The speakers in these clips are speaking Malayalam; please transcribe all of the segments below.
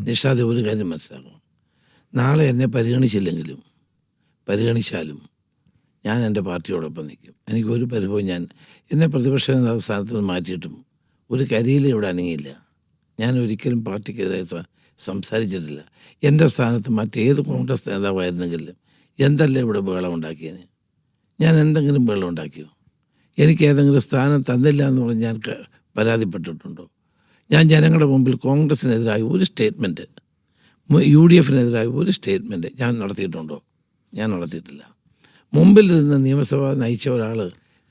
നിഷാദ് ഒരു കാര്യം മനസ്സിലാക്കണം, നാളെ എന്നെ പരിഗണിച്ചാലും ഞാൻ എൻ്റെ പാർട്ടിയോടൊപ്പം നിൽക്കും. എനിക്കൊരു പരിഭവം, എന്നെ പ്രതിപക്ഷ നേതാവ് സ്ഥാനത്ത് നിന്ന് മാറ്റിയിട്ടും ഒരു കരിയിലും ഇവിടെ അനങ്ങിയില്ല. ഞാൻ ഒരിക്കലും പാർട്ടിക്കെതിരെ സംസാരിച്ചിട്ടില്ല. എൻ്റെ സ്ഥാനത്ത് മറ്റേത് കോൺഗ്രസ് നേതാവായിരുന്നെങ്കിലും എന്തെല്ലാം ഇവിടെ ബഹളം ഉണ്ടാക്കിയതിന്. ഞാൻ എന്തെങ്കിലും ബഹളം ഉണ്ടാക്കിയോ? എനിക്ക് ഏതെങ്കിലും സ്ഥാനം തന്നില്ല എന്ന് പറഞ്ഞ് ഞാൻ പരാതിപ്പെട്ടിട്ടുണ്ടോ? ഞാൻ ജനങ്ങളുടെ മുമ്പിൽ കോൺഗ്രസിനെതിരായ ഒരു സ്റ്റേറ്റ്മെൻറ്റ്, UDFിനെതിരായ ഒരു സ്റ്റേറ്റ്മെൻറ്റ് ഞാൻ നടത്തിയിട്ടുണ്ടോ? ഞാൻ നടത്തിയിട്ടില്ല. മുമ്പിലിരുന്ന് നിയമസഭ നയിച്ച ഒരാൾ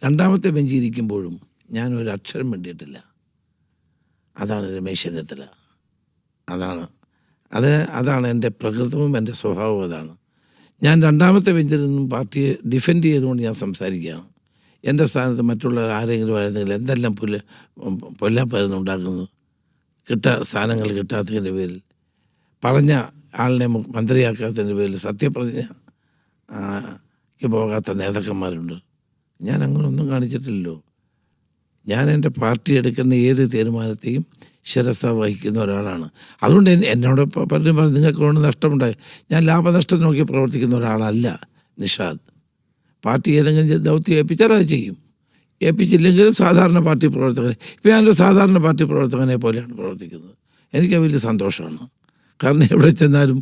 രണ്ടാമത്തെ ബെഞ്ചിൽ ഇരിക്കുമ്പോഴും ഞാൻ ഒരു അക്ഷരം വേണ്ടിയിട്ടില്ല. അതാണ് രമേശ് ചെന്നിത്തല. അതാണ് എൻ്റെ പ്രകൃതവും എൻ്റെ സ്വഭാവവും. അതാണ് ഞാൻ രണ്ടാമത്തെ ബെഞ്ചിൽ നിന്നും പാർട്ടിയെ ഡിഫെൻഡ് ചെയ്തുകൊണ്ട് ഞാൻ സംസാരിക്കുകയാണ്. എൻ്റെ സ്ഥാനത്ത് മറ്റുള്ള ആരെങ്കിലും ആയിരുന്നെങ്കിൽ എന്തെല്ലാം പൊല്ലാപ്പായിരുന്നു ഉണ്ടാക്കുന്നത്. സ്ഥാനങ്ങൾ കിട്ടാത്തതിൻ്റെ പേരിൽ, പറഞ്ഞ ആളിനെ മന്ത്രിയാക്കാത്തതിൻ്റെ പേരിൽ സത്യപ്രതിജ്ഞയ്ക്ക് പോകാത്ത നേതാക്കന്മാരുണ്ട്. ഞാൻ അങ്ങനെ ഒന്നും കാണിച്ചിട്ടില്ലല്ലോ. ഞാൻ എൻ്റെ പാർട്ടി എടുക്കുന്ന ഏത് തീരുമാനത്തെയും ശിരസ വഹിക്കുന്ന ഒരാളാണ്. അതുകൊണ്ട് എന്നോട് പലരും പറഞ്ഞു നിങ്ങൾക്ക് കൊണ്ട് നഷ്ടമുണ്ടായി. ഞാൻ ലാഭനഷ്ടം നോക്കി പ്രവർത്തിക്കുന്ന ഒരാളല്ല നിഷാദ്. പാർട്ടി ഏതെങ്കിലും ദൗത്യം ഏൽപ്പിച്ചാൽ അത് ചെയ്യും. ഏൽപ്പിച്ചില്ലെങ്കിലും സാധാരണ പാർട്ടി പ്രവർത്തകനെ, ഇപ്പോൾ ഞാനൊരു സാധാരണ പാർട്ടി പ്രവർത്തകനെ പോലെയാണ് പ്രവർത്തിക്കുന്നത്. എനിക്ക് വലിയ സന്തോഷമാണ്. കാരണം എവിടെ ചെന്നാലും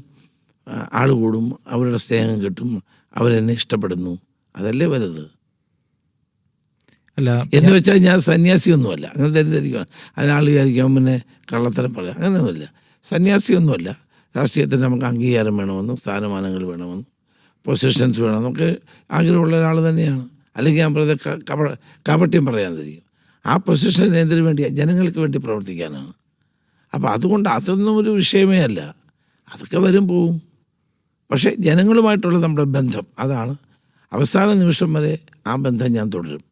ആൾ കൂടും, അവരുടെ സ്നേഹം കിട്ടും, അവരെന്നെ ഇഷ്ടപ്പെടുന്നു. അതല്ലേ വലുത്. അല്ല എന്ന് വെച്ചാൽ ഞാൻ സന്യാസിയൊന്നുമല്ല. അങ്ങനെ തെറ്റിദ്ധരിക്കുക. അതിനാൾ വിചാരിക്കാൻ പിന്നെ കള്ളത്തരം പറയാം. അങ്ങനെയൊന്നുമില്ല. സന്യാസിയൊന്നുമല്ല. രാഷ്ട്രീയത്തിന് നമുക്ക് അംഗീകാരം വേണമെന്നും സ്ഥാനമാനങ്ങൾ വേണമെന്നും പൊസിഷൻസ് വേണം, നമുക്ക് ആഗ്രഹമുള്ള ഒരാൾ തന്നെയാണ്. അല്ലെങ്കിൽ ഞാൻ വെറുതെ കപട്യം പറയാൻ തിരിക്കും. ആ പൊസിഷൻ എന്തിനു വേണ്ടിയാണ്? ജനങ്ങൾക്ക് വേണ്ടി പ്രവർത്തിക്കാനാണ്. അപ്പോൾ അതുകൊണ്ട് അതൊന്നും ഒരു വിഷയമേ അല്ല. അതൊക്കെ വരും പോവും. പക്ഷേ ജനങ്ങളുമായിട്ടുള്ള നമ്മുടെ ബന്ധം, അതാണ് അവസാന നിമിഷം വരെ ആ ബന്ധം ഞാൻ തുടരും.